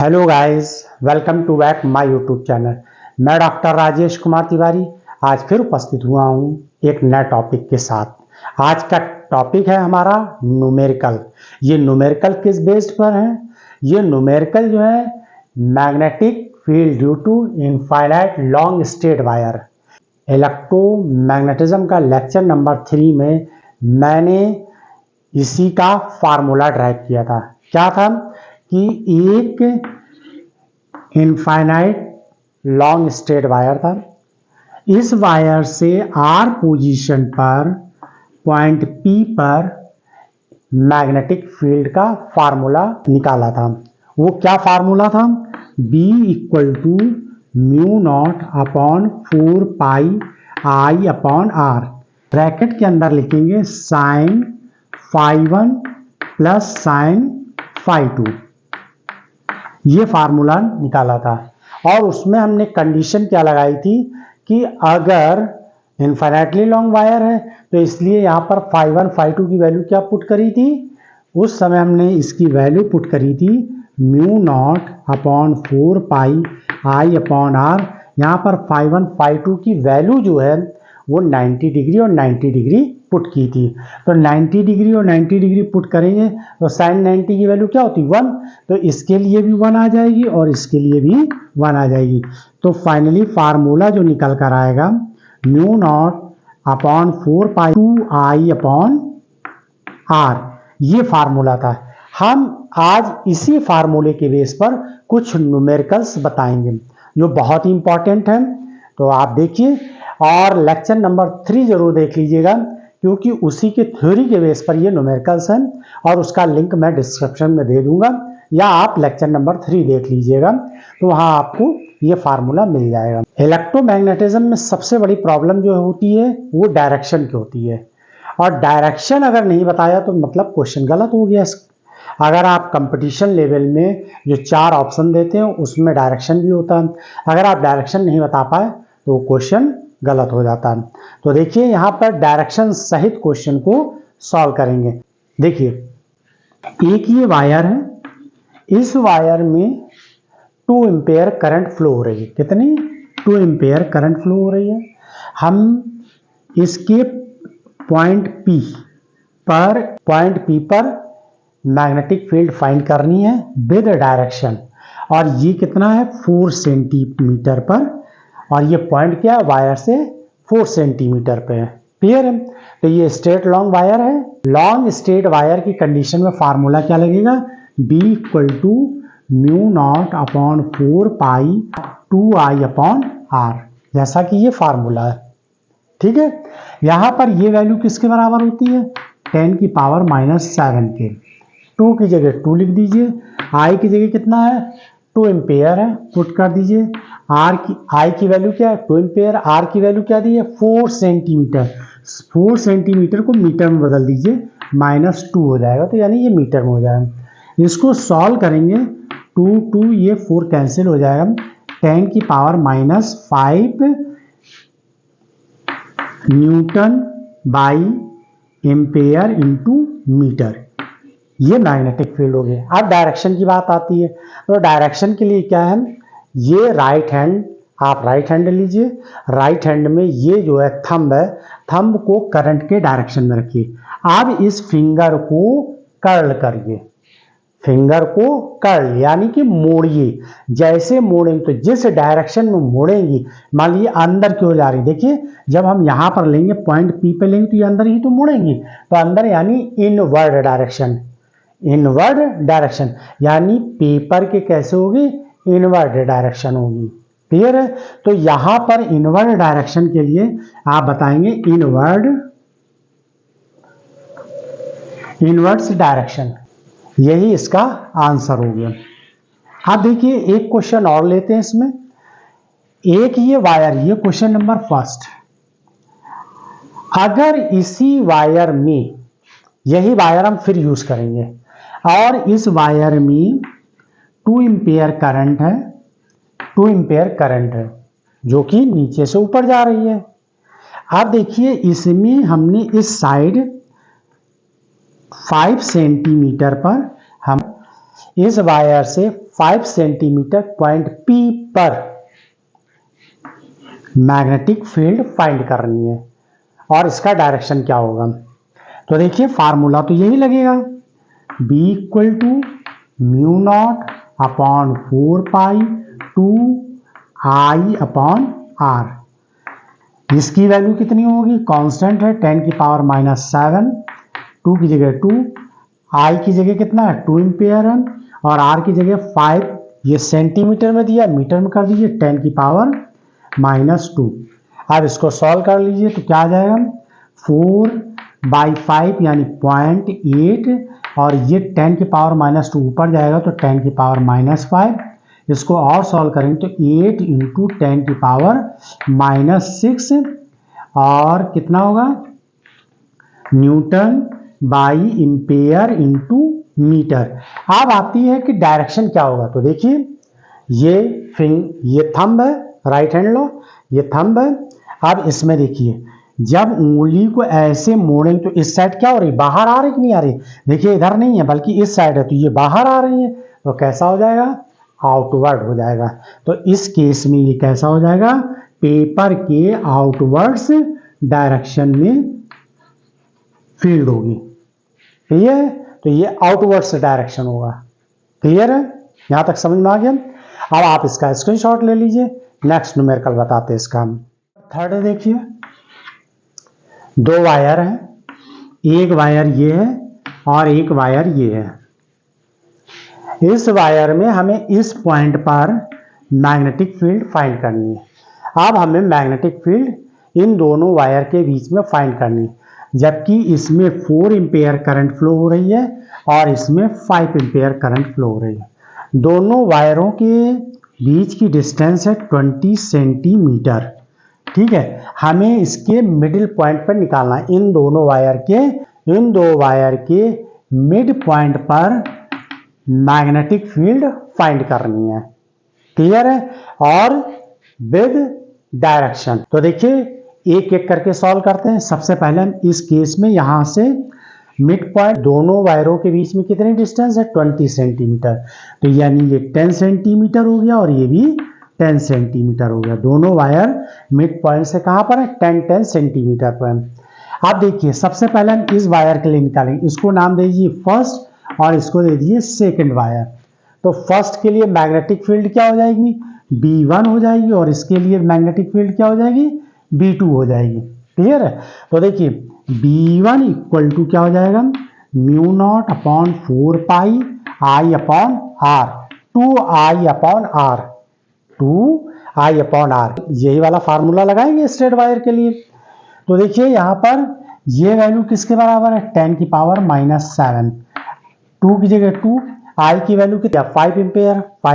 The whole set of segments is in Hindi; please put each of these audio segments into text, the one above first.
Hello guys, welcome to back my YouTube channel. मैं डॉक्टर राजेश कुमार तिवारी आज फिर उपस्थित हुआ हूँ एक नए टॉपिक के साथ। आज का टॉपिक है हमारा न्यूमेरिकल। ये न्यूमेरिकल किस बेस्ड पर है? ये न्यूमेरिकल जो है magnetic field due to infinite long straight wire. Electromagnetism का लेक्चर नंबर 3 में मैंने इसी का फार्मूला ड्राइव किया था। क्या था कि एक इनफाइनाइट लॉन्ग स्ट्रेट वायर था। इस वायर से आर पोजीशन पर पॉइंट पी पर मैग्नेटिक फील्ड का फार्मूला निकाला था। वो क्या फार्मूला था? B equal to mu naught upon 4 pi I upon R. Bracket के अंदर लिखेंगे sine phi 1 plus sine phi 2। ये फार्मूला निकाला था और उसमें हमने कंडीशन क्या लगाई थी कि अगर इनफाइनाइटली लॉन्ग वायर है तो इसलिए यहाँ पर फाई 1 फाई 2 की वैल्यू क्या पुट करी थी? उस समय हमने इसकी वैल्यू पुट करी थी mu naught upon 4 pi I upon R. यहाँ पर फाई 1 फाई 2 की वैल्यू जो है वो 90 डिग्री और 90 डिग्री पुट की थी। तो 90 डिग्री और 90 डिग्री पुट करेंगे तो साइन 90 की वैल्यू क्या होती? 1। तो इसके लिए भी 1 आ जाएगी और इसके लिए भी 1 आ जाएगी। तो फाइनली फार्मूला जो निकल कर आएगा mu naught upon 4 pi 2 I upon R. ये फार्मूला था। हम आज इसी फार्मूले के बेस पर कुछ न्यूमेरिकल्स बताएंगे जो बहुत ही इंपॉर्टेंट है। तो आप देखिए और लेक्चर नंबर 3 जरूर देख लीजिएगा क्योंकि उसी के थ्योरी के बेस पर ये न्यूमेरिकल्स हैं और उसका लिंक मैं डिस्क्रिप्शन में दे दूंगा या आप लेक्चर नंबर 3 देख लीजिएगा तो वहां आपको ये फार्मूला मिल जाएगा। इलेक्ट्रोमैग्नेटिज्म में सबसे बड़ी प्रॉब्लम जो होती है वो डायरेक्शन की होती है और डायरेक्शन अगर नहीं बताया तो मतलब क्वेश्चन गलत हो गया। अगर आप कंपटीशन लेवल में जो 4 ऑप्शन देते हैं उसमें डायरेक्शन भी होता है, अगर आप डायरेक्शन नहीं बता पाए तो क्वेश्चन गलत हो जाता है। तो देखिए यहाँ पर डायरेक्शन सहित क्वेश्चन को सॉल्व करेंगे। देखिए एक ये वायर है, इस वायर में 2 एम्पेयर करंट फ्लो हो रही है। कितनी? 2 एम्पेयर करंट फ्लो हो रही है। हम इसके पॉइंट पी पर मैग्नेटिक फील्ड फाइंड करनी है विद डायरेक्शन और ये कितना है? 4 सेंटीमीटर पर और ये पॉइंट क्या है? वायर से 4 सेंटीमीटर पे है। क्लियर है? तो ये स्ट्रेट लॉन्ग वायर है। लॉन्ग स्ट्रेट वायर की कंडीशन में फार्मूला क्या लगेगा? B equal to mu naught upon 4 pi 2 I upon R, जैसा कि ये फार्मूला है। ठीक है, यहां पर ये वैल्यू किसके बराबर होती है? 10 की पावर -7 के। 2 की जगह 2 लिख दीजिए, आई की जगह कितना है? 2 एम्पेयर है, पुट कर दीजिए। आई की वैल्यू क्या है? 2 एम्पेयर। आर की वैल्यू क्या दी है? 4 सेंटीमीटर। 4 सेंटीमीटर को मीटर में बदल दीजिए, -2 हो जाएगा तो यानी ये मीटर में हो जाएगा। इसको सॉल्व करेंगे 2 ये 4 कैंसिल हो जाएगा। 10 की power -5 newton by ampere into metre. ये मैग्नेटिक फील्ड हो गया। अब डायरेक्शन की बात आती है तो डायरेक्शन के लिए क्या है? ये राइट हैंड, आप राइट हैंड लीजिए। राइट हैंड में ये जो है थंब है, थंब को करंट के डायरेक्शन में रखिए। अब इस फिंगर को कर्ल करिए, फिंगर को कर्ल यानी कि मोड़िए। जैसे मोड़ेंगे तो जिस डायरेक्शन में मोड़ेंगी, मान लीजिए अंदर की ओर जा रही, देखिए जब हम यहां पर लेंगे पॉइंट पी पे लेंगे तो ये अंदर ही तो मुड़ेंगी। तो अंदर यानी इनवर्ड डायरेक्शन, इनवर्ड डायरेक्शन यानी पेपर के कैसे होगी? इनवर्ड डायरेक्शन होगी। क्लियर है? तो यहां पर इनवर्ड डायरेक्शन के लिए आप बताएंगे इनवर्ड्स डायरेक्शन। यही इसका आंसर हो गया। अब देखिए एक क्वेश्चन और लेते हैं इसमें। एक ये वायर, ये क्वेश्चन नंबर 1। अगर इसी वायर में, यही वायर हम फिर यूज करेंगे और इस वायर में 2 एम्पेयर करंट है, 2 एम्पेयर करंट है जो कि नीचे से ऊपर जा रही है। अब देखिए इसमें हमने इस साइड 5 सेंटीमीटर पर हम इस वायर से 5 सेंटीमीटर पॉइंट P पर मैग्नेटिक फील्ड फाइंड करनी है और इसका डायरेक्शन क्या होगा। तो देखिए फार्मूला तो यही लगेगा, B equal to mu naught upon 4 pi 2 I upon R। इसकी वैल्यू कितनी होगी, कांस्टेंट है 10 की पावर -7, 2 की जगह 2, I की जगह कितना है 2 एम्पियर है और R की जगह 5, ये सेंटीमीटर में दिया, मीटर में कर दीजिए 10 की पावर -2। अब इसको सॉल्व कर लीजिए तो क्या आ जाएगा 4/5 यानी 0.8 और ये 10 की पावर -2 ऊपर जाएगा तो 10 की पावर -5। इसको और सॉल्व करेंगे तो 8 इंटू 10 की पावर -6 और कितना होगा newton by ampere into metre. अब आती है कि डायरेक्शन क्या होगा। तो देखिए ये थंब है, राइट हैंड लो, ये थंब है। अब इसमें देखिए जब उंगली को ऐसे मोड़ेंगे तो इस साइड क्या हो रही, बाहर आ रही कि नहीं आ रही, देखिए इधर नहीं है बल्कि इस साइड है तो ये बाहर आ रही है, तो कैसा हो जाएगा आउटवर्ड हो जाएगा। तो इस केस में ये कैसा हो जाएगा, पेपर के आउटवर्ड्स डायरेक्शन में फील्ड होगी, ठीक है। तो ये आउटवर्ड्स डायरेक्शन होगा, क्लियर है, यहां तक समझ में आ गया। अब आप इसका स्क्रीनशॉट ले लीजिए, नेक्स्ट न्यूमेरिकल बताते हैं इसका। थर्ड देखिए, दो वायर हैं, एक वायर ये है और एक वायर ये है। इस वायर में हमें इस पॉइंट पर मैग्नेटिक फील्ड फाइंड करनी है। अब हमें मैग्नेटिक फील्ड इन दोनों वायर के बीच में फाइंड करनी है, जबकि इसमें 4 एम्पेयर करंट फ्लो हो रही है और इसमें 5 एम्पेयर करंट फ्लो हो रही है। दोनों वायरों के बीच की डिस्टेंस है 20 सेंटीमीटर, ठीक है। हमें इसके मिडिल पॉइंट पर निकालना है, इन दो वायर के मिड पॉइंट पर मैग्नेटिक फील्ड फाइंड करनी है, क्लियर है, और विद डायरेक्शन। तो देखिए एक एक करके सॉल्व करते हैं। सबसे पहले हम इस केस में यहां से मिड पॉइंट, दोनों वायरों के बीच में कितनी डिस्टेंस है 20 सेंटीमीटर, तो यानी ये 10 सेंटीमीटर हो गया और ये भी 10 सेंटीमीटर हो गया। दोनों वायर मिड पॉइंट से कहां पर है 10-10 सेंटीमीटर पर। अब देखिए सबसे पहले हम इस वायर के लिए निकालेंगे, इसको नाम दे दीजिए फर्स्ट और इसको दे दीजिए सेकंड वायर। तो फर्स्ट के लिए मैग्नेटिक फील्ड क्या हो जाएगी B1 हो जाएगी और इसके लिए मैग्नेटिक फील्ड क्या हो जाएगी B2 हो जाएगी, क्लियर है। तो देखिए B1 इक्वल टू क्या हो जाएगा mu naught upon 4 pi I upon R, 2I upon R, 2I upon R, यही वाला फार्मूला लगाएंगे स्ट्रेट वायर के लिए। तो देखिए यहां पर ये वैल्यू किसके बराबर है 10 की पावर -7, 2 की जगह 2, I की वैल्यू कितना 5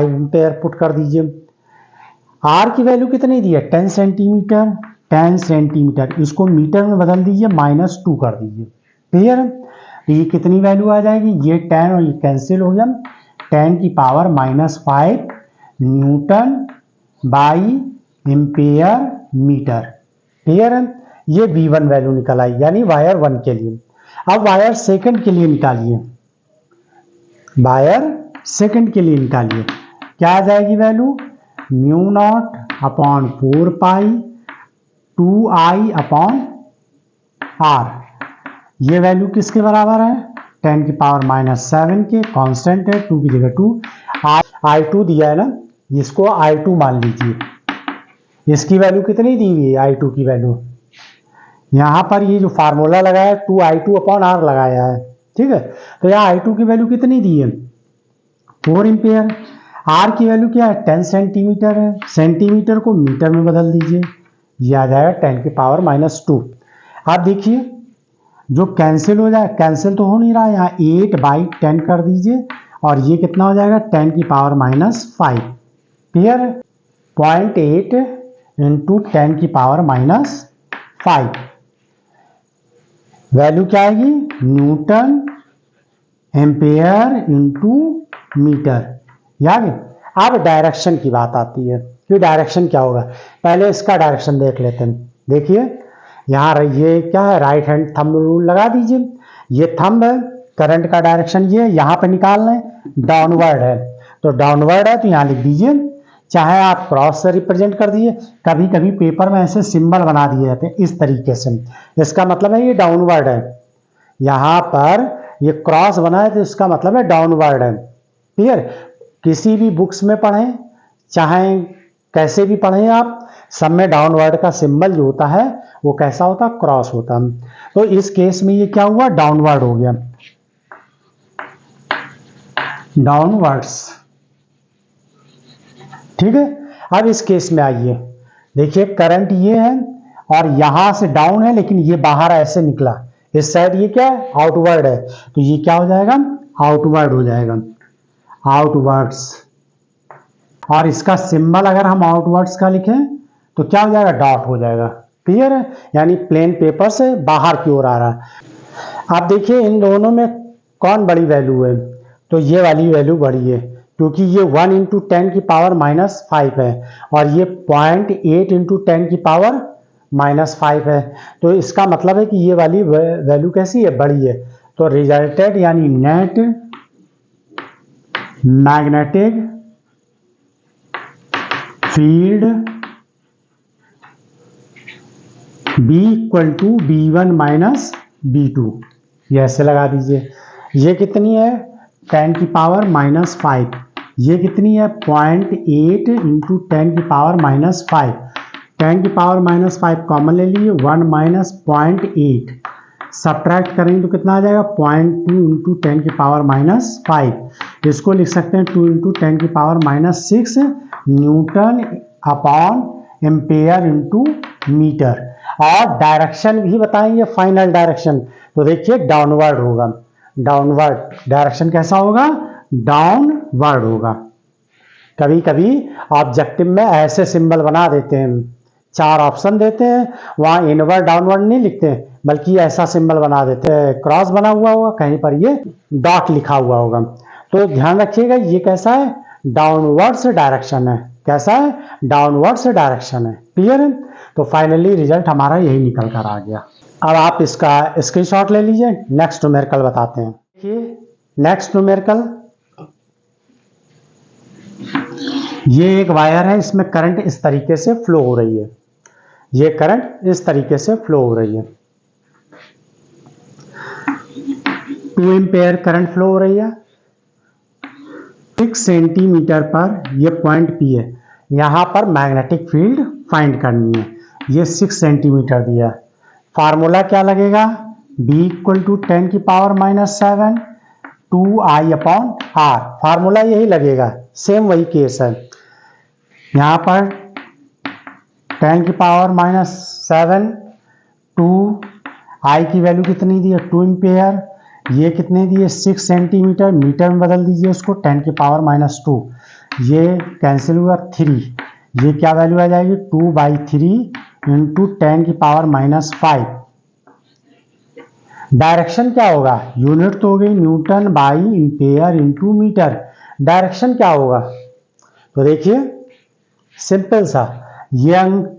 एम्पेयर पुट कर दीजिए। R की वैल्यू कितनी दी है 10 सेंटीमीटर, 10 सेंटीमीटर इसको मीटर में बदल दीजिए -2 कर दीजिए, क्लियर है। तो ये कितनी वैल्यू आ जाएगी, ये 10 और ये कैंसिल हो गया, 10 की power -5 newton by ampere metre, clear है। ये V1 वैल्यू निकल आई यानी वायर 1 के लिए। अब वायर सेकंड के लिए निकालिए, वायर सेकंड के लिए निकालिए, क्या आ जाएगी वैल्यू म्यू नॉट अपॉन 4 पाई 2I अपॉन R। ये वैल्यू किसके बराबर है 10 की पावर -7 के, कांस्टेंट है 2 की जगह 2, I2 दिया है ना, इसको I2 मान लीजिए। इसकी वैल्यू कितनी दी हुई है I2 की वैल्यू, यहां पर ये जो फार्मूला लगाया 2I2 अपॉन R लगाया है, ठीक है। तो यहाँ I2 की वैल्यू कितनी दी है 4 एम्पेयर, R की वैल्यू क्या है 10 सेंटीमीटर है, सेंटीमीटर को मीटर में बदल दीजिए, ये आ जाएगा 10 की पावर -2। आप देखिए जो कैंसिल हो जाए, कैंसिल तो हो नहीं रहा, यहाँ 8/10 कर दीजिए और ये कितना हो जाएगा 10 की पावर -5, क्लियर। 0.8 इंटू 10 की पावर -5 वैल्यू क्या आएगी न्यूटन एम्पेयर इंटू मीटर, याद है। अब डायरेक्शन की बात आती है कि डायरेक्शन क्या होगा, पहले इसका डायरेक्शन देख लेते हैं। देखिए यहाँ ये क्या है राइट हैंड थंब रूल लगा दीजिए, ये थंब है, करंट का डायरेक्शन ये यहाँ पे निकालना है डाउनवर्ड है, तो डाउनवर्ड है तो यहाँ लिख दीजिए, चाहे आप क्रॉस से रिप्रेजेंट कर दीजिए। कभी कभी पेपर में ऐसे सिंबल बना दिए जाते हैं इस तरीके से, इसका मतलब है ये डाउनवर्ड है। यहाँ पर ये क्रॉस बना है तो इसका मतलब है डाउनवर्ड है। क्लियर? किसी भी बुक्स में पढ़ें, चाहे कैसे भी पढ़ें आप, सब में डाउनवर्ड का सिंबल जो होता है वो कैसा होता है? क्रॉस होता है। तो इस केस में ये क्या हुआ? डाउनवर्ड हो गया, डाउनवर्ड्स। ठीक है, अब इस केस में आइए, देखिए करंट ये है और यहां से डाउन है, लेकिन ये बाहर ऐसे निकला, इस साइड ये क्या है? आउटवर्ड है, तो ये क्या हो जाएगा? आउटवर्ड हो जाएगा, आउटवर्ड्स। और इसका सिंबल अगर हम आउटवर्ड्स का लिखें तो क्या हो जाएगा? डॉट हो जाएगा। क्लियर है? यानी प्लेन पेपर से बाहर की ओर आ रहा है। अब देखिए इन दोनों में कौन बड़ी वैल्यू है? तो ये वाली वैल्यू बड़ी है, क्योंकि ये 1 इंटू 10 की पावर -5 है और ये 0.8 इंटू 10 की पावर -5 है। तो इसका मतलब है कि ये वाली वैल्यू कैसी है? बड़ी है। तो रिजल्टेड यानी net magnetic field B equal to B1 minus B2, ये ऐसे लगा दीजिए। ये कितनी है? 10 की पावर -5। ये कितनी है? 0.8 इंटू 10 की पावर -5। 10 की पावर -5 कॉमन ले लीजिए, 1 माइनस 0.8 सब्ट्रैक्ट करेंगे तो कितना आ जाएगा? 0.2 इंटू 10 की पावर -5। इसको लिख सकते हैं 2 इंटू 10 की power -6 newton upon ampere into metre. और डायरेक्शन भी बताएंगे, फाइनल डायरेक्शन। तो देखिए डाउनवर्ड होगा, डाउनवर्ड डायरेक्शन कैसा होगा? डाउनवर्ड होगा। कभी कभी ऑब्जेक्टिव में ऐसे सिंबल बना देते हैं, 4 ऑप्शन देते हैं, वहां इनवर्ड डाउनवर्ड नहीं लिखते हैं, बल्कि ऐसा सिंबल बना देते हैं, क्रॉस बना हुआ होगा, कहीं पर ये डॉट लिखा हुआ होगा। तो ध्यान रखिएगा ये कैसा है? डाउनवर्ड्स डायरेक्शन है। कैसा है? डाउनवर्ड्स डायरेक्शन है। क्लियर है? तो फाइनली रिजल्ट हमारा यही निकल कर आ गया। अब आप इसका स्क्रीनशॉट ले लीजिए, नेक्स्ट न्यूमेरिकल बताते हैं। देखिए नेक्स्ट न्यूमेरिकल, ये एक वायर है, इसमें करंट इस तरीके से फ्लो हो रही है, ये करंट इस तरीके से फ्लो हो रही है, 2 एम्पेयर करंट फ्लो हो रही है। 6 सेंटीमीटर पर ये पॉइंट P है, यहां पर मैग्नेटिक फील्ड फाइंड करनी है। ये 6 सेंटीमीटर दिया। फार्मूला क्या लगेगा? B इक्वल टू 10 की power -7 2I upon R। Formula यही लगेगा, सेम वही केस है। यहां पर 10 की पावर -7 2I की वैल्यू कितनी दी है? 2 एम्पेयर। ये कितने दिए? 6 सेंटीमीटर, मीटर में बदल दीजिए उसको, 10 की पावर -2। ये कैंसिल हुआ 3, ये क्या वैल्यू आ जाएगी? 2/3 इंटू 10 की पावर -5। डायरेक्शन क्या होगा? यूनिट तो हो गई newton by ampere into metre. Direction क्या होगा? तो देखिए सिंपल सा, ये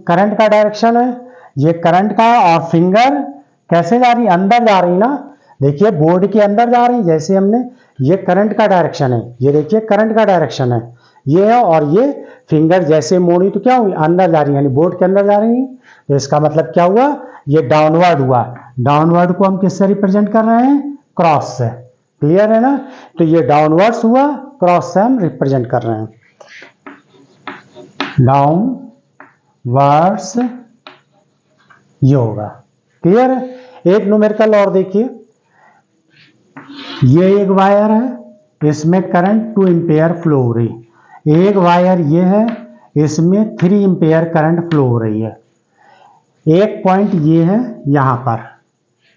करंट का डायरेक्शन है, ये करंट का, और फिंगर कैसे जा रही? अंदर जा रही ना। देखिए बोर्ड के अंदर जा रही, जैसे हमने, ये करंट का डायरेक्शन है, ये देखिए करंट का डायरेक्शन है ये है, और ये फिंगर जैसे मोड़ी तो क्या हुई? अंदर जा रही है, यानी बोर्ड के अंदर जा रही है। तो इसका मतलब क्या हुआ? ये डाउनवर्ड हुआ। डाउनवर्ड को हम किससे रिप्रेजेंट कर रहे हैं? क्रॉस से। क्लियर है ना? तो ये डाउनवर्ड्स हुआ, क्रॉस से हम रिप्रेजेंट कर रहे हैं। डाउनवर्ड्स ये होगा। क्लियर है? एक न्यूमेरिकल और देखिए, ये एक वायर है, इसमें करंट 2 एम्पेयर फ्लो हो रही। एक वायर ये है, इसमें 3 एम्पेयर करंट फ्लो हो रही है। एक पॉइंट ये है, यहां पर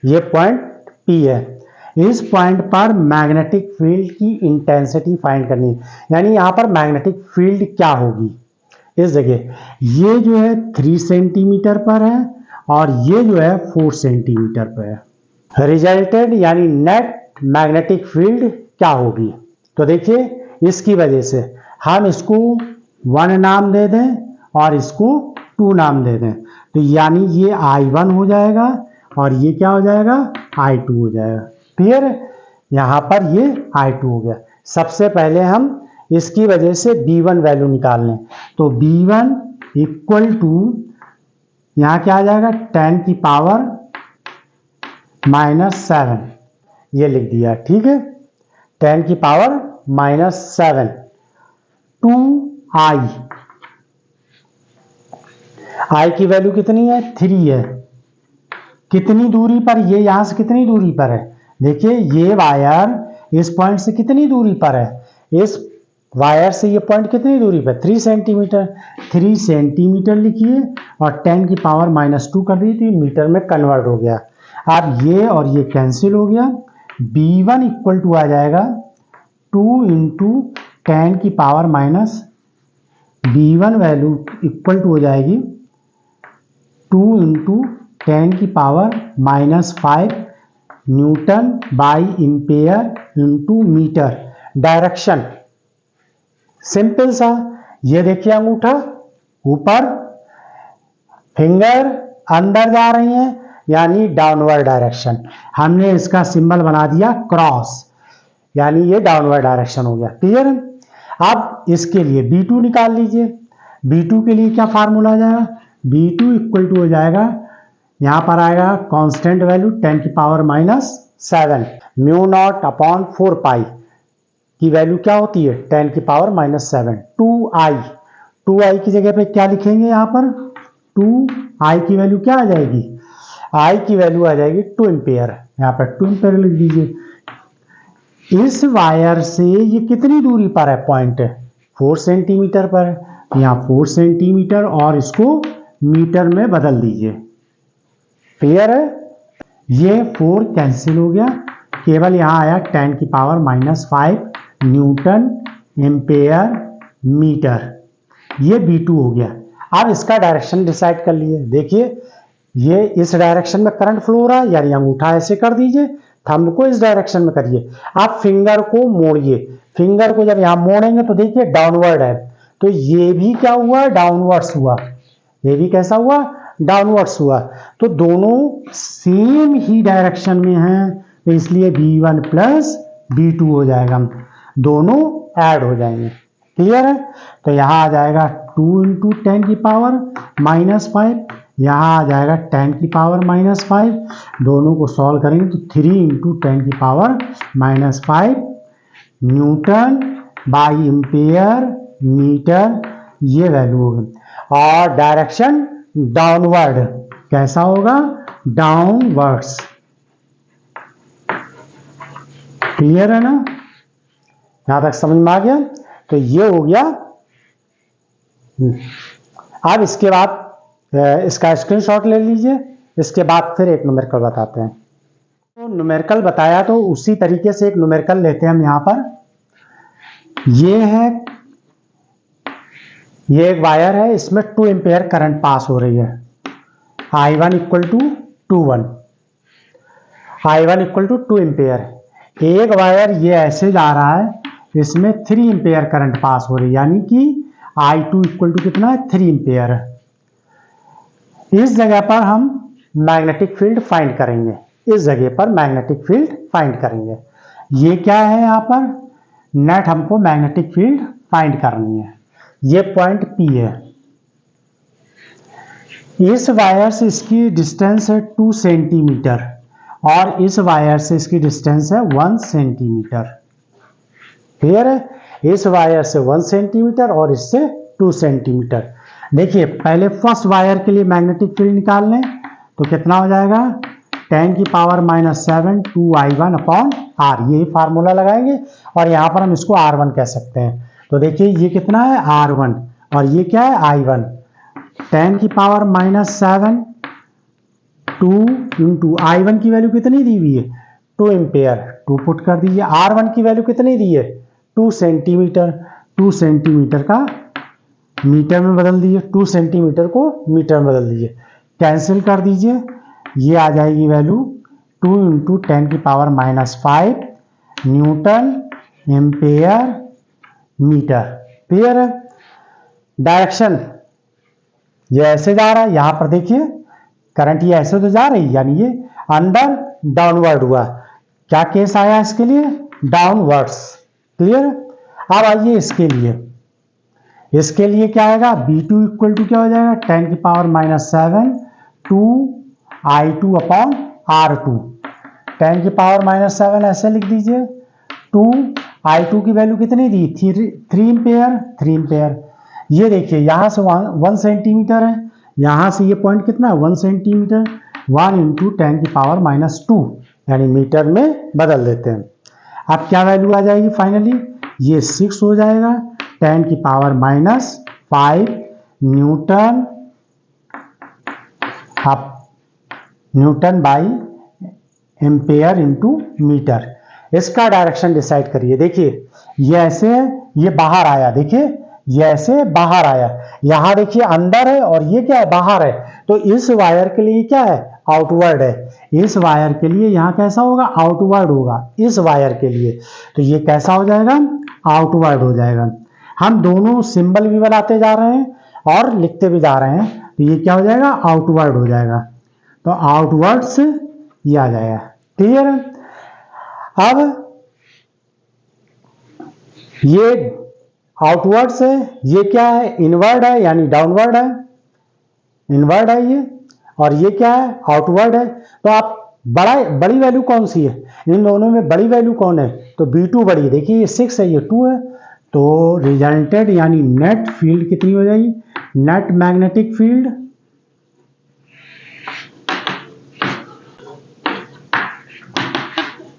ये पॉइंट P है। इस पॉइंट पर मैग्नेटिक फील्ड की इंटेंसिटी फाइंड करनी है, यानी यहां पर मैग्नेटिक फील्ड क्या होगी इस जगह। ये जो है 3 सेंटीमीटर पर है और ये जो है 4 सेंटीमीटर पर है। रिजल्टेड यानी नेट मैग्नेटिक फील्ड क्या होगी? तो देखिए इसकी वजह से हम इसको 1 नाम दे दें और इसको 2 नाम दे दें, तो यानी ये I1 हो जाएगा और ये क्या हो जाएगा? I2 हो जाएगा। क्लियर है? यहां पर ये I2 हो गया। सबसे पहले हम इसकी वजह से B1 वैल्यू निकालने, तो B1 इक्वल टू यहां क्या आ जाएगा 10 की पावर -7, ये लिख दिया, ठीक है। 10 की पावर -7 2i, i की वैल्यू कितनी है 3 है। कितनी दूरी पर, ये यहां से कितनी दूरी पर है, देखिए ये वायर इस पॉइंट से कितनी दूरी पर है, इस वायर से ये पॉइंट कितनी दूरी पर 3 सेंटीमीटर, 3 सेंटीमीटर लिखिए और 10 की पावर -2 कर दी तो मीटर में कन्वर्ट हो गया। अब ये और ये कैंसिल हो गया, B1 इक्वल टू आ जाएगा 2 इंटू 10 की power minus, B1 value equal to हो जाएगी 2 इंटू 10 की power -5 newton by ampere into metre. Direction simple सा, ये देखिए अंगूठा ऊपर, फिंगर अंदर जा रही है यानी डाउनवर्ड डायरेक्शन। हमने इसका सिंबल बना दिया क्रॉस, यानी ये डाउनवर्ड डायरेक्शन हो गया, क्लियर। अब इसके लिए B2 निकाल लीजिए। B2 के लिए क्या फार्मूला आ जाएगा, B2 इक्वल टू हो जाएगा, यहां पर आएगा कांस्टेंट वैल्यू 10 की पावर -7 म्यू नॉट अपॉन 4 पाई की वैल्यू क्या होती है 10 की पावर -7 2i की जगह पे क्या लिखेंगे, यहां पर 2i की वैल्यू क्या आ जाएगी, i की वैल्यू आ जाएगी 2 एम्पेयर, यहां पर 2 एम्पेयर लिख दीजिए। इस वायर से ये कितनी दूरी पर है पॉइंट, 4 सेंटीमीटर पर है, यहां 4 सेंटीमीटर और इसको मीटर में बदल दीजिए, क्लियर है। ये 4 कैंसिल हो गया, केवल यहां आया 10 की पावर -5 न्यूटन एम्पेयर मीटर, ये B2 हो गया। अब इसका डायरेक्शन डिसाइड कर लिए, देखिए ये इस डायरेक्शन में करंट फ्लो हो रहा है, यानी अंगूठा ऐसे कर दीजिए, थंब को इस डायरेक्शन में करिए, आप फिंगर को मोड़िए, फिंगर को जब यहां मोड़ेंगे तो देखिए डाउनवर्ड है, तो ये भी क्या हुआ डाउनवर्ड्स हुआ, ये भी कैसा हुआ डाउनवर्ड्स हुआ, तो दोनों सेम ही डायरेक्शन में हैं, तो इसलिए B1 प्लस B2 हो जाएगा, दोनों ऐड हो जाएंगे, क्लियर है। तो यहां आ जाएगा 2 इंटू 10 की पावर -5, यहां आ जाएगा 10 की पावर -5, दोनों को सॉल्व करेंगे तो 3 इंटू 10 की power -5 newton by ampere metre, ये वैल्यू होगी। और डायरेक्शन डाउनवर्ड कैसा होगा, डाउनवर्ड्स, क्लियर है ना, यहां तक समझ में आ गया। तो ये हो गया। अब इसके बाद इसका स्क्रीनशॉट ले लीजिए, इसके बाद फिर एक न्यूमेरिकल बताते हैं। तो न्यूमेरिकल बताया तो उसी तरीके से एक न्यूमेरिकल लेते हैं हम यहां पर, ये है, ये एक वायर है, इसमें 2 एम्पेयर करंट पास हो रही है, I1 equal to 2 I1 equal to 2 ampere. एक वायर ये ऐसे जा रहा है, इसमें 3 एम्पेयर करंट पास हो रही है, यानी कि I2 इक्वल टू कितना है 3 एम्पेयर। इस जगह पर हम मैग्नेटिक फील्ड फाइंड करेंगे, इस जगह पर मैग्नेटिक फील्ड फाइंड करेंगे। ये क्या है, यहां पर नेट हमको मैग्नेटिक फील्ड फाइंड करनी है, ये पॉइंट P है, इस वायर से इसकी डिस्टेंस है 2 सेंटीमीटर और इस वायर से इसकी डिस्टेंस है 1 सेंटीमीटर, क्लियर है। इस वायर से 1 सेंटीमीटर और इससे 2 सेंटीमीटर। देखिए पहले फर्स्ट वायर के लिए मैग्नेटिक फील्ड निकाल लें तो कितना हो जाएगा 10 की पावर -7 2I1 अपॉन R, यही फार्मूला लगाएंगे और यहां पर हम इसको R1 कह सकते हैं। तो देखिए ये कितना है R1 और ये क्या है I1, 10 की पावर -7 2 इंटू I1 की वैल्यू कितनी दी हुई है 2 एम्पेयर, 2 पुट कर दीजिए, R1 की वैल्यू कितनी दी है 2 सेंटीमीटर, 2 सेंटीमीटर का मीटर में बदल दीजिए, 2 सेंटीमीटर को मीटर में बदल दीजिए, कैंसिल कर दीजिए, ये आ जाएगी वैल्यू 2 इंटू 10 की power -5 Newton ampere metre, clear है। डायरेक्शन ये ऐसे जा रहा है, यहां पर देखिए करंट ये ऐसे तो जा रही है, यानी ये अंदर डाउनवर्ड हुआ, क्या केस आया इसके लिए डाउनवर्ड्स, क्लियर। अब आइए इसके लिए क्या आएगा, B2 इक्वल टू क्या हो जाएगा 10⁻⁷ 2I2 अपॉन R2। 10⁻⁷ ऐसे लिख दीजिए। 2I2 की वैल्यू कितनी दी, 3 एम्पेयर। ये देखिए यहाँ से 1 सेंटीमीटर है, यहाँ से ये पॉइंट कितना है 1 सेंटीमीटर। 1 × 10⁻⁻2 यानी मीटर में बदल देते हैं। अब क्या वैल्यू आ जाएगी फाइनली, ये 6 हो जाएगा। 10⁻⁵ newton by ampere into metre. इसका डायरेक्शन डिसाइड करिए। देखिए ये ऐसे है, ये बाहर आया, देखिए ये ऐसे बाहर आया, यहां देखिए अंदर है और ये क्या है बाहर है, तो इस वायर के लिए क्या है आउटवर्ड है। इस वायर के लिए यहां कैसा होगा आउटवर्ड होगा इस वायर के लिए, तो ये कैसा हो जाएगा आउटवर्ड हो जाएगा। हम दोनों सिंबल भी बनाते जा रहे हैं और लिखते भी जा रहे हैं, तो ये क्या हो जाएगा आउटवर्ड हो जाएगा। तो आउटवर्ड से ये आ जाएगा, क्लियर है। अब ये आउटवर्ड से ये क्या है इनवर्ड है यानी डाउनवर्ड है, इनवर्ड है ये, और ये क्या है आउटवर्ड है। तो आप बड़ी वैल्यू कौन सी है, इन दोनों में बड़ी वैल्यू कौन है, तो B2 बड़ी है। देखिए ये 6 है ये 2 है, तो रिजल्टेड यानी नेट फील्ड कितनी हो जाएगी, net magnetic field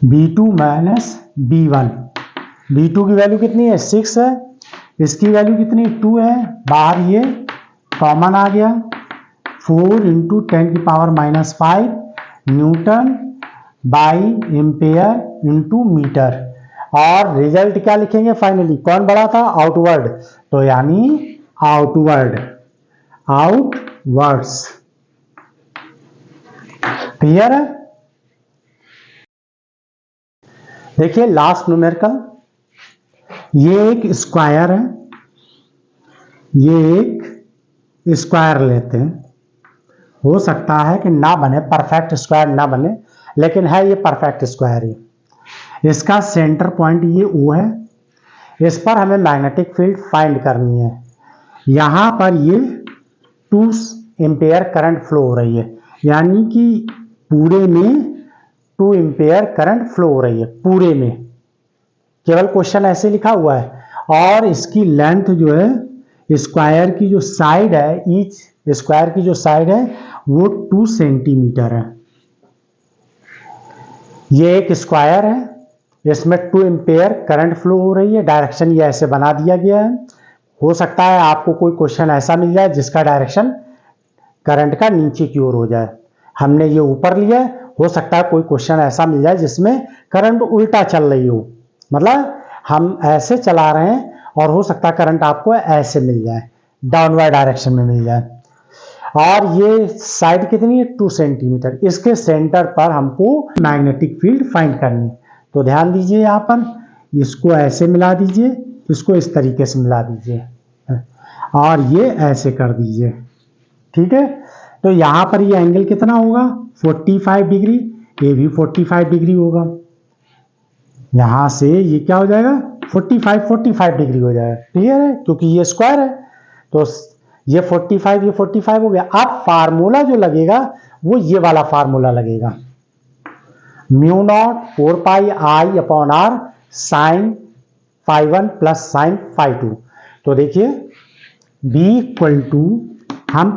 B2 minus B1। B2 की वैल्यू कितनी है 6 है, इसकी वैल्यू कितनी 2 है, बाहर ये कॉमन आ गया। 4 × 10⁻⁵ newton by ampere into metre. और रिजल्ट क्या लिखेंगे फाइनली, कौन बड़ा था आउटवर्ड, तो यानी आउटवर्ड्स। क्लियर है। देखिए लास्ट न्यूमेरिकल, ये एक स्क्वायर है, ये एक स्क्वायर लेते हैं। हो सकता है कि ना बने परफेक्ट स्क्वायर ना बने, लेकिन है ये परफेक्ट स्क्वायर ही। इसका सेंटर पॉइंट ये O है, इस पर हमें मैग्नेटिक फील्ड फाइंड करनी है। यहाँ पर ये 2 एम्पेयर करंट फ्लो हो रही है, यानी कि पूरे में 2 एम्पेयर करंट फ्लो हो रही है पूरे में, केवल क्वेश्चन ऐसे लिखा हुआ है। और इसकी लेंथ जो है स्क्वायर की जो साइड है, ईच स्क्वायर की जो साइड है वो 2 सेंटीमीटर है। ये एक स्क्वायर है, इसमें 2 एम्पेयर करंट फ्लो हो रही है। डायरेक्शन ये ऐसे बना दिया गया है। हो सकता है आपको कोई क्वेश्चन ऐसा मिल जाए जिसका डायरेक्शन करंट का नीचे की ओर हो जाए, हमने ये ऊपर लिया है। हो सकता है कोई क्वेश्चन ऐसा मिल जाए जिसमें करंट उल्टा चल रही हो, मतलब हम ऐसे चला रहे हैं और हो सकता है करंट आपको ऐसे मिल जाए, डाउनवर्ड डायरेक्शन में मिल जाए। और ये साइड कितनी है 2 सेंटीमीटर। इसके सेंटर पर हमको मैग्नेटिक फील्ड फाइंड करनी है। तो ध्यान दीजिए यहाँ पर इसको ऐसे मिला दीजिए, इसको इस तरीके से मिला दीजिए और ये ऐसे कर दीजिए, ठीक है। तो यहाँ पर ये एंगल कितना होगा 45 डिग्री, ये भी 45 डिग्री होगा। यहाँ से ये क्या हो जाएगा 45 डिग्री हो जाएगा, क्लियर है, क्योंकि ये स्क्वायर है। तो ये 45 हो गया। अब फार्मूला जो लगेगा वो ये वाला फार्मूला लगेगा, μ0 4πI/r sin φ1 प्लस sin φ2। तो देखिए B इक्वल टू, हम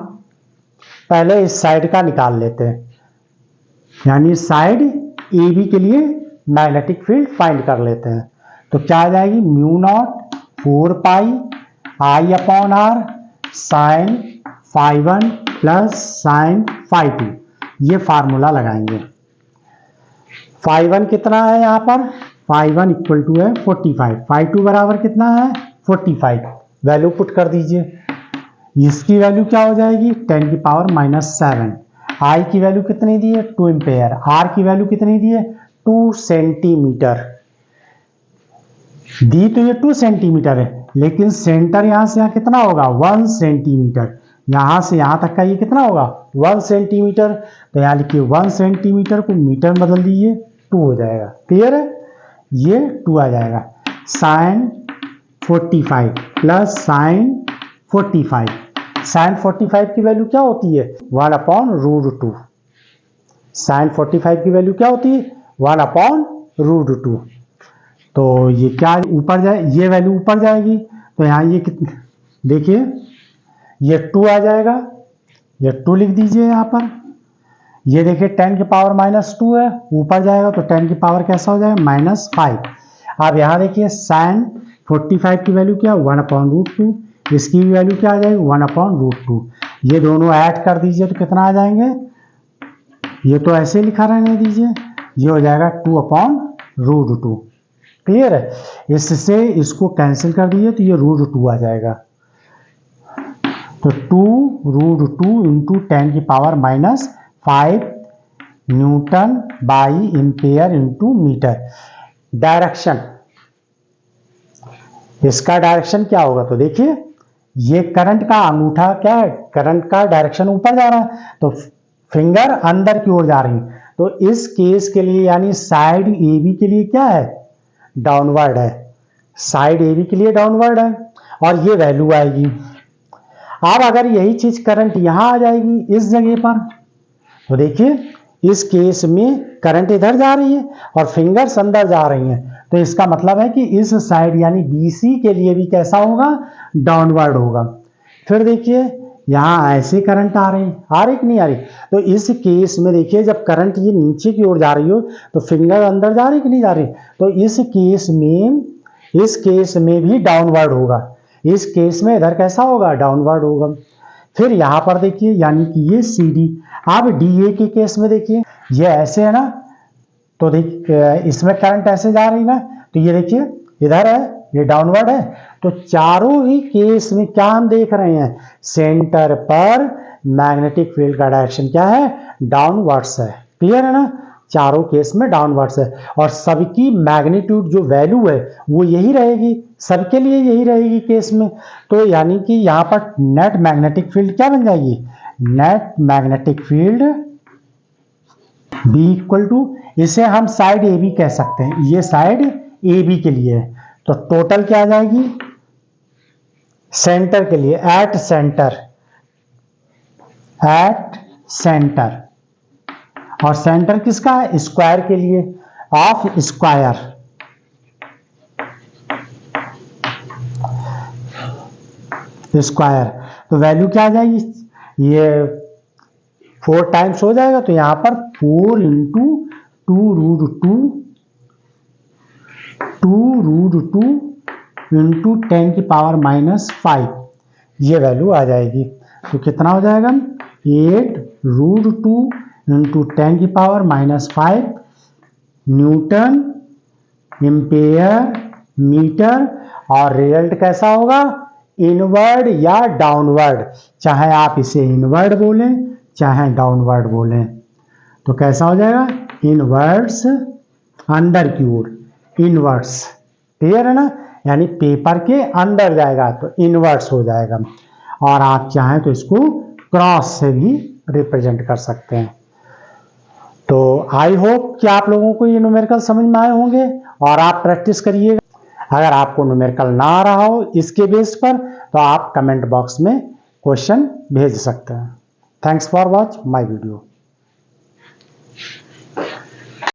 पहले इस साइड का निकाल लेते हैं, यानी साइड AB के लिए मैग्नेटिक फील्ड फाइंड कर लेते हैं। तो क्या आ जाएगी μ0 4πI/r sin φ1 प्लस sin φ2। ये फार्मूला लगाएंगे। φ1 कितना है यहाँ पर, φ1 इक्वल टू है 45, φ2 बराबर कितना है 45, वैल्यू पुट कर दीजिए। इसकी वैल्यू क्या हो जाएगी 10⁻⁷। I की वैल्यू कितनी दी है 2 एम्पेयर, R की वैल्यू कितनी दी है 2 सेंटीमीटर दी, तो ये 2 सेंटीमीटर है, लेकिन सेंटर यहां से यहां कितना होगा 1 सेंटीमीटर, यहां से यहां तक का ये कितना होगा 1 सेंटीमीटर। तो यहाँ लिखिए 1 सेंटीमीटर को मीटर में बदल दीजिए, 2 हो जाएगा, क्लियर है, ये 2 आ जाएगा। Sign 45 plus sign 45। साइन 45 की वैल्यू क्या होती है 1/√2। साइन 45 की वैल्यू क्या होती है 1/√2। तो ये क्या ऊपर जाए, ये वैल्यू ऊपर जाएगी तो यहाँ ये कितने देखिए ये 2 आ जाएगा, ये 2 लिख दीजिए यहाँ पर। ये देखिए 10 की पावर -2 है, ऊपर जाएगा तो 10 की पावर कैसा हो जाएगा -5। अब यहाँ देखिए साइन 45 की वैल्यू क्या 1/√2, इसकी भी वैल्यू क्या आ जाएगी 1/√2। ये दोनों ऐड कर दीजिए तो कितना आ जाएंगे, ये तो ऐसे लिखा रहने दीजिए, ये हो जाएगा 2/√2। क्लियर है। इससे इसको कैंसिल कर दीजिए तो ये √2 आ जाएगा। तो 2√2 इंटू 10 की power -5 newton by ampere into metre. Direction, इसका डायरेक्शन क्या होगा तो देखिए ये करंट का अंगूठा क्या है, करंट का डायरेक्शन ऊपर जा रहा है तो फिंगर अंदर की ओर जा रही है। तो इस केस के लिए यानी साइड AB के लिए क्या है डाउनवर्ड है, साइड AB के लिए डाउनवर्ड है और ये वैल्यू आएगी। अब अगर यही चीज करंट यहां आ जाएगी इस जगह पर तो देखिए इस केस में करंट इधर जा रही है और फिंगर्स अंदर जा रही हैं, तो इसका मतलब है कि इस साइड यानी BC के लिए भी कैसा होगा डाउनवर्ड होगा। फिर देखिए यहाँ ऐसे करंट आ रही कि नहीं आ रही, तो इस केस में देखिए जब करंट ये नीचे की ओर जा रही हो तो फिंगर अंदर जा रही कि नहीं जा रही, तो इस केस में भी डाउनवर्ड होगा। इस केस में इधर कैसा होगा डाउनवर्ड होगा। फिर यहां पर देखिए यानी कि ये CD। अब DA के केस में देखिए ये ऐसे है ना, तो देखिए इसमें करंट ऐसे जा रही ना, तो ये देखिए इधर है ये डाउनवर्ड है। तो चारों ही केस में क्या हम देख रहे हैं सेंटर पर मैग्नेटिक फील्ड का डायरेक्शन क्या है डाउनवर्ड्स है। क्लियर है ना, चारों केस में डाउनवर्ड्स है और सबकी मैग्नीट्यूड जो वैल्यू है वो यही रहेगी, सबके लिए यही रहेगी केस में। तो यानी कि यहाँ पर नेट मैग्नेटिक फील्ड क्या बन जाएगी, net magnetic field B equal to, इसे हम साइड AB कह सकते हैं, ये साइड AB के लिए है तो टोटल क्या आ जाएगी सेंटर के लिए एट सेंटर और सेंटर किसका है स्क्वायर के लिए ऑफ स्क्वायर। तो वैल्यू क्या आ जाएगी, ये 4 टाइम्स हो जाएगा तो यहां पर 4 इंटू 2√2 इंटू 10 की पावर -5 ये वैल्यू आ जाएगी। तो कितना हो जाएगा 8√2 इंटू 10 की पावर -5 न्यूटन एम्पेयर मीटर। और रिजल्ट कैसा होगा इनवर्ड या डाउनवर्ड, चाहे आप इसे इनवर्ड बोलें चाहे डाउनवर्ड बोलें, तो कैसा हो जाएगा इनवर्ड्स अंदर की ओर इनवर्ड्स। क्लियर है ना, यानी पेपर के अंदर जाएगा तो इनवर्ड्स हो जाएगा। और आप चाहें तो इसको क्रॉस से भी रिप्रेजेंट कर सकते हैं। तो आई होप कि आप लोगों को ये न्यूमेरिकल समझ में आए होंगे और आप प्रैक्टिस करिएगा। अगर आपको न्यूमेरिकल ना आ रहा हो इसके बेस पर तो आप कमेंट बॉक्स में क्वेश्चन भेज सकते हैं। Thanks for watch my video.